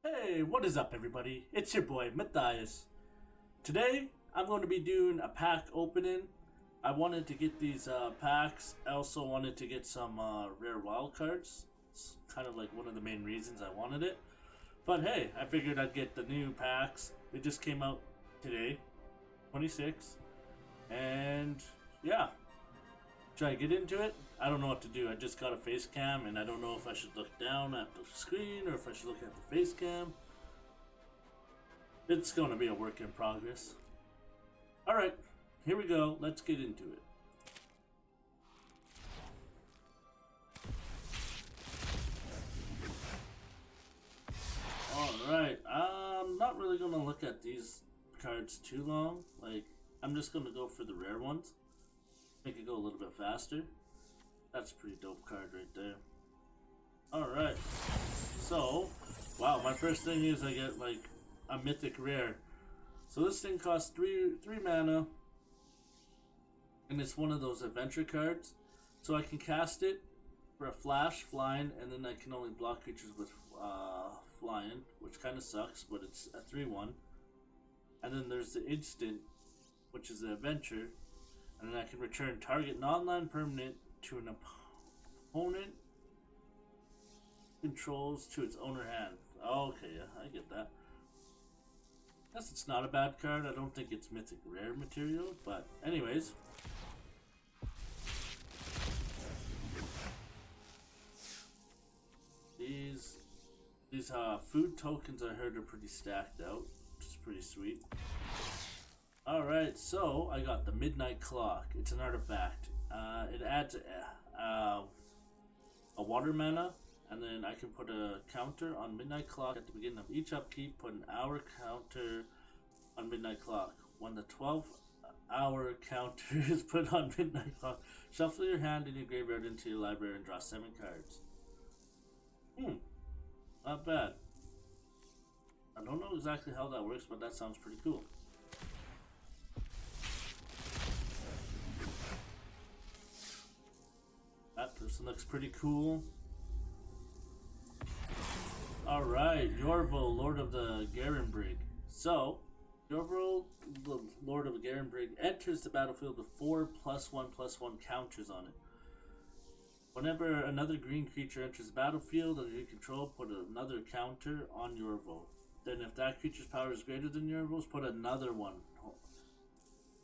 Hey, what is up, everybody? It's your boy Matthias. Today, I'm going to be doing a pack opening. I wanted to get these packs. I also wanted to get some rare wild cards. It's kind of like one of the main reasons I wanted it. But hey, I figured I'd get the new packs. They just came out today, 26. And yeah, should I get into it? I don't know what to do. I just got a face cam and I don't know if I should look down at the screen or if I should look at the face cam. It's going to be a work in progress. Alright, here we go. Let's get into it. Alright, I'm not really going to look at these cards too long. Like, I'm just going to go for the rare ones. Make it go a little bit faster. That's a pretty dope card right there. Alright, so, wow, my first thing is I get like a mythic rare. So this thing costs three mana, and it's one of those adventure cards. So I can cast it for a flash, flying, and then I can only block creatures with flying, which kind of sucks, but it's a 3/1. And then there's the instant, which is the adventure, and then I can return target non-land permanent to an opponent controls to its owner hand. Okay, yeah, I get that. Guess it's not a bad card. I don't think it's mythic rare material, but anyways. These food tokens I heard are pretty stacked out, which is pretty sweet. Alright, so I got the Midnight Clock. It's an artifact. It adds a water mana, and then I can put a counter on Midnight Clock at the beginning of each upkeep. Put an hour counter on Midnight Clock. When the 12-hour counter is put on Midnight Clock, shuffle your hand in your graveyard into your library and draw 7 cards. Not bad. I don't know exactly how that works, but that sounds pretty cool. That person looks pretty cool. Alright, Yorvo, Lord of the Garenbrig. So, Yorvo, the Lord of the Garenbrig, enters the battlefield with 4+1/+1 counters on it. Whenever another green creature enters the battlefield under your control, put another counter on Yorvo. Then if that creature's power is greater than Yorvo's, put another one.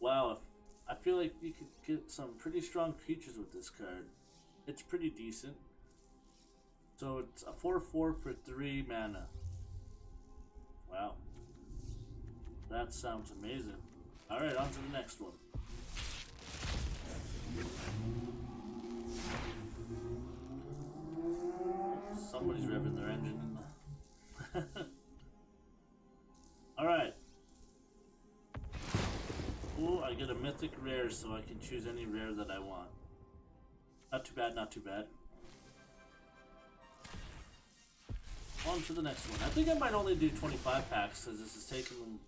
Wow, I feel like you could get some pretty strong creatures with this card. It's pretty decent. So it's a 4/4 for 3 mana. Wow. That sounds amazing. Alright, on to the next one. Somebody's revving their engine in the... Alright. Ooh, I get a mythic rare, so I can choose any rare that I want. Not too bad, not too bad. On to the next one. I think I might only do 25 packs because this is taking...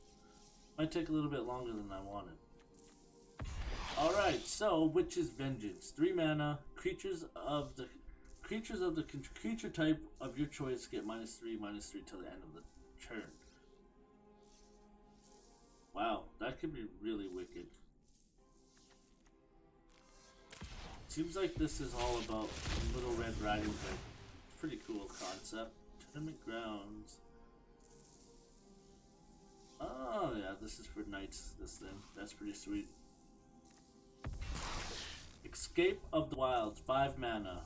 might take a little bit longer than I wanted. Alright, so Witch's Vengeance. 3 mana. Creatures of the creature type of your choice get -3/-3 till the end of the turn. Wow, that could be really wicked. Seems like this is all about Little Red Riding Hood. Pretty cool concept. Tournament Grounds. Oh yeah, this is for knights, this thing. That's pretty sweet. Escape of the Wilds, 5 mana.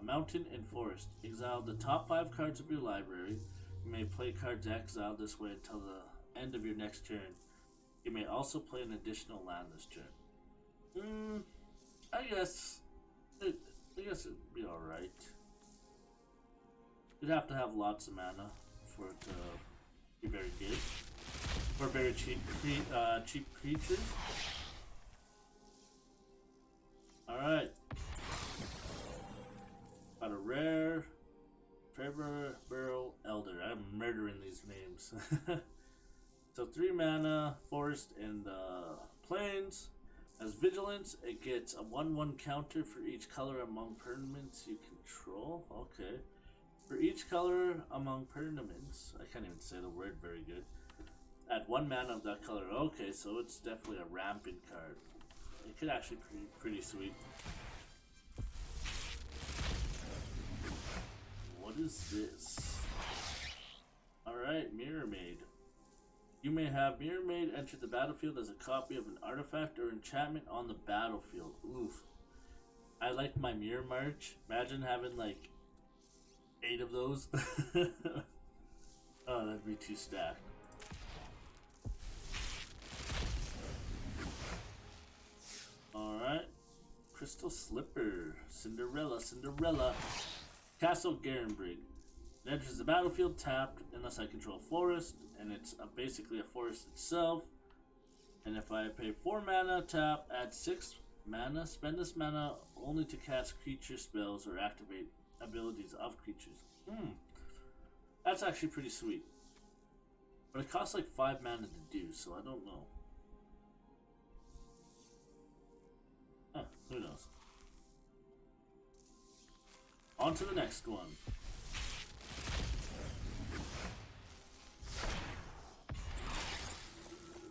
Mountain and Forest. Exile the top 5 cards of your library. You may play cards exiled this way until the end of your next turn. You may also play an additional land this turn. I guess it'd be alright. You'd have to have lots of mana for it to be very good. For very cheap creatures. Alright. Got a rare Barrel Elder. I'm murdering these names. So 3 mana, Forest, and Plains. As Vigilance, it gets a 1/1 counter for each color among permanents you control. Okay. For each color among permanents, I can't even say the word very good. Add 1 mana of that color. Okay, so it's definitely a rampant card. It could actually be pretty sweet. What is this? Alright, Mirror Maid. You may have Mirror Maid enter the battlefield as a copy of an artifact or enchantment on the battlefield. Oof. I like my Mirror March. Imagine having like 8 of those. Oh, that'd be too stacked. Alright. Crystal Slipper. Cinderella. Castle Garenbrig. It enters the battlefield tapped unless I control a forest, and it's basically a forest itself. And if I pay 4 mana, tap, add 6 mana, spend this mana only to cast creature spells or activate abilities of creatures. That's actually pretty sweet. But it costs like 5 mana to do, so I don't know. Huh, who knows? On to the next one.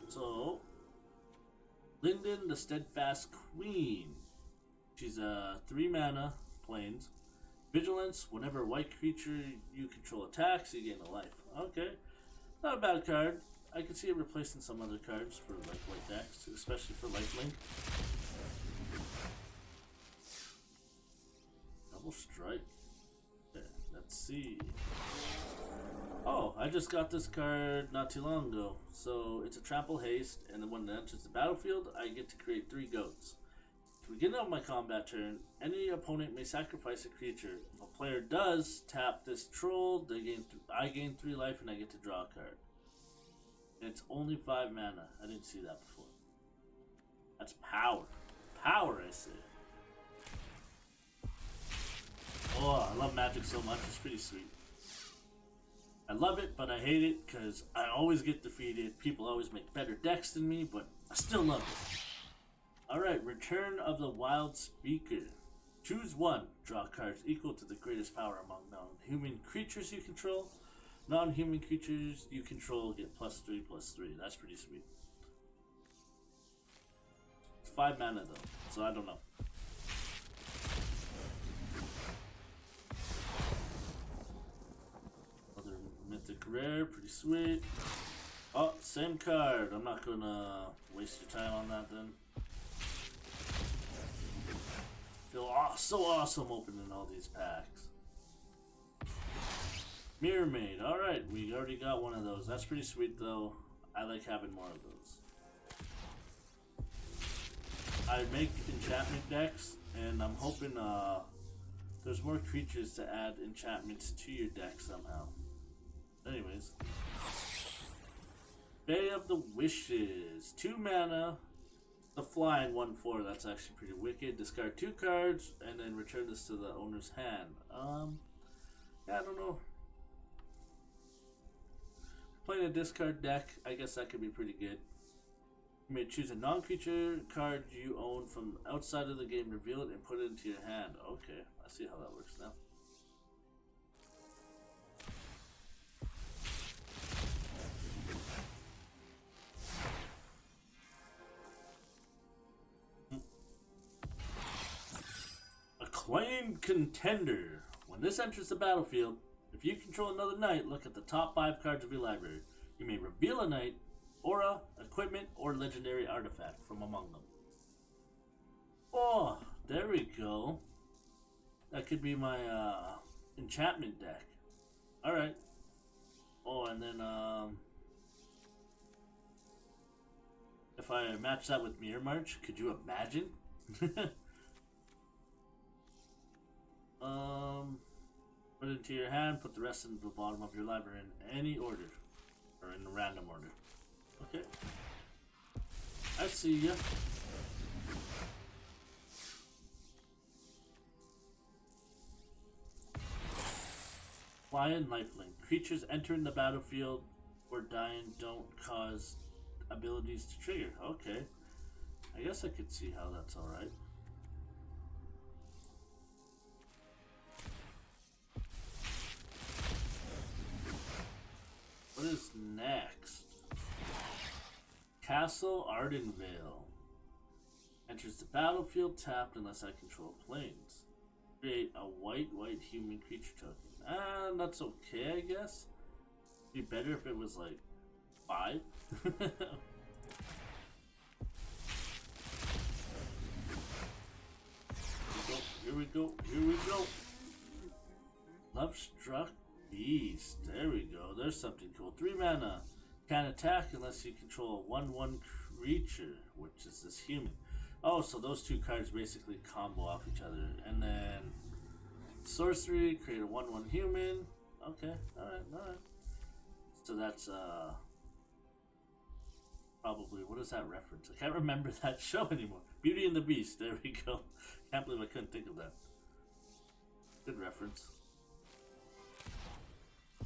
So, Linden the Steadfast Queen. She's a 3 mana plains. Vigilance, whenever a white creature you control attacks, you gain a life. Okay. Not a bad card. I can see it replacing some other cards for like white decks, especially for lifelink. Double strike. Okay, let's see. Oh, I just got this card not too long ago. So it's a trample haste, and then when it enters the battlefield, I get to create 3 goats. At the beginning of my combat turn, any opponent may sacrifice a creature. If a player does tap this troll, I gain 3 life and I get to draw a card. And it's only 5 mana. I didn't see that before. That's power. Power, I say. Oh, I love Magic so much. It's pretty sweet. I love it, but I hate it because I always get defeated. People always make better decks than me, but I still love it. Alright, Return of the Wild Speaker. Choose 1. Draw cards equal to the greatest power among non-human creatures you control. Non-human creatures you control get +3/+3. That's pretty sweet. It's 5 mana though, so I don't know. Other mythic rare, pretty sweet. Oh, same card. I'm not gonna waste your time on that then. Feel so awesome opening all these packs. Mirror Maid. Alright, we already got one of those. That's pretty sweet though. I like having more of those. I make enchantment decks, and I'm hoping there's more creatures to add enchantments to your deck somehow. Anyways. Bay of the Wishes. 2 mana. The flying 1/4. That's actually pretty wicked. Discard 2 cards, and then return this to the owner's hand. Yeah, I don't know. Playing a discard deck, I guess that could be pretty good. You may choose a non-creature card you own from outside of the game, reveal it, and put it into your hand. Okay, I see how that works now. Acclaimed Contender. When this enters the battlefield, if you control another knight, look at the top 5 cards of your library. You may reveal a knight, aura, equipment, or legendary artifact from among them. Oh, there we go. That could be my enchantment deck. Alright. Oh, and then if I match that with Mirror March, could you imagine? Put it into your hand, put the rest into the bottom of your library in any order. Or in a random order. Okay. I see ya. Flying Lifelink. Creatures entering the battlefield or dying don't cause abilities to trigger. Okay. I guess I could see how that's alright. Castle Ardenvale. Enters the battlefield tapped unless I control planes. Create a white human creature token. And that's okay, I guess. It'd be better if it was like 5. Here we go. Love Struck Beast. There we go. There's something cool. 3 mana. Can't attack unless you control a 1/1 creature, which is this human. Oh, so those 2 cards basically combo off each other. And then sorcery, create a 1/1 human. Okay, alright. So that's probably, what is that reference? I can't remember that show anymore. Beauty and the Beast, there we go. Can't believe I couldn't think of that. Good reference.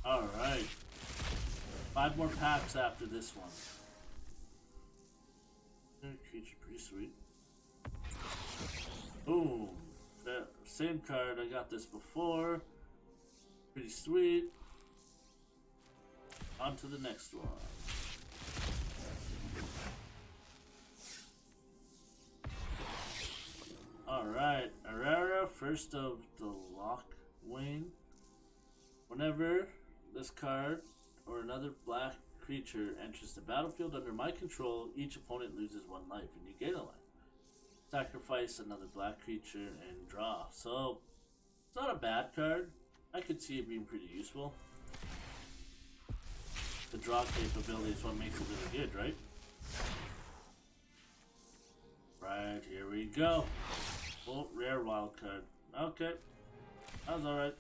Alright. 5 more packs after this one. Creature, pretty sweet. Boom. That same card, I got this before. Pretty sweet. On to the next one. Alright, Arara, first of the Lockwane. Whenever this card or another black creature enters the battlefield under my control, each opponent loses 1 life and you gain a life. Sacrifice another black creature and draw. So, it's not a bad card. I could see it being pretty useful. The draw capability is what makes it really good, right? Right, here we go. Oh, rare wild card. Okay. That was alright.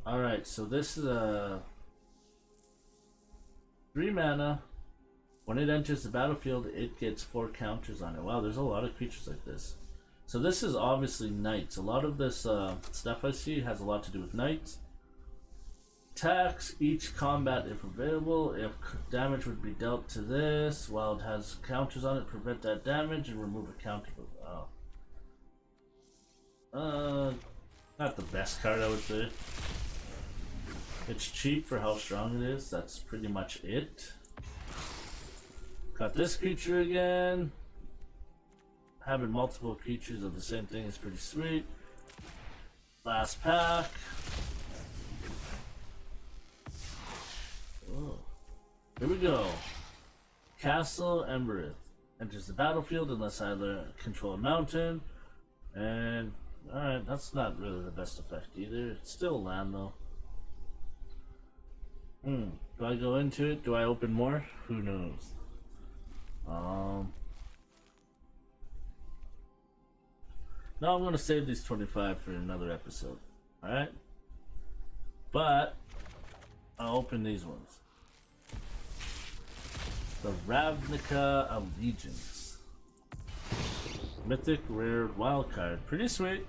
Alright, so this is a 3 mana. When it enters the battlefield, it gets 4 counters on it. Wow, there's a lot of creatures like this. So this is obviously knights. A lot of this stuff I see has a lot to do with knights. Attacks each combat if available. If damage would be dealt to this, while it has counters on it, prevent that damage and remove a counter. Not the best card, I would say. It's cheap for how strong it is. That's pretty much it. Got this creature again. Having multiple creatures of the same thing is pretty sweet. Last pack. Oh. Here we go. Castle Embereth. Enters the battlefield unless I control a mountain. And, alright, that's not really the best effect either. It's still land though. Do I go into it? Do I open more? Who knows? No, I'm going to save these 25 for another episode. Alright? But, I'll open these ones. The Ravnica Allegiance. Mythic Rare Wildcard. Pretty sweet.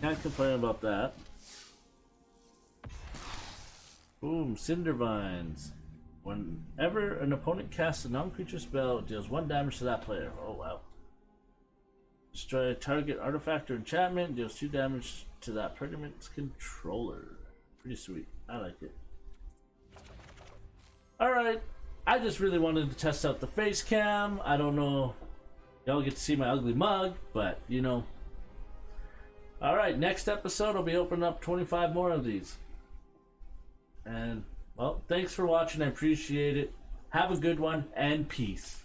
Can't complain about that. Boom, Cindervines. Whenever an opponent casts a non-creature spell, it deals 1 damage to that player. Oh wow. Destroy a target artifact or enchantment, deals 2 damage to that permanent's controller. Pretty sweet. I like it. Alright. I just really wanted to test out the face cam. I don't know. Y'all get to see my ugly mug, but you know. Alright, next episode I'll be opening up 25 more of these. And, well, thanks for watching. I appreciate it. Have a good one, and peace.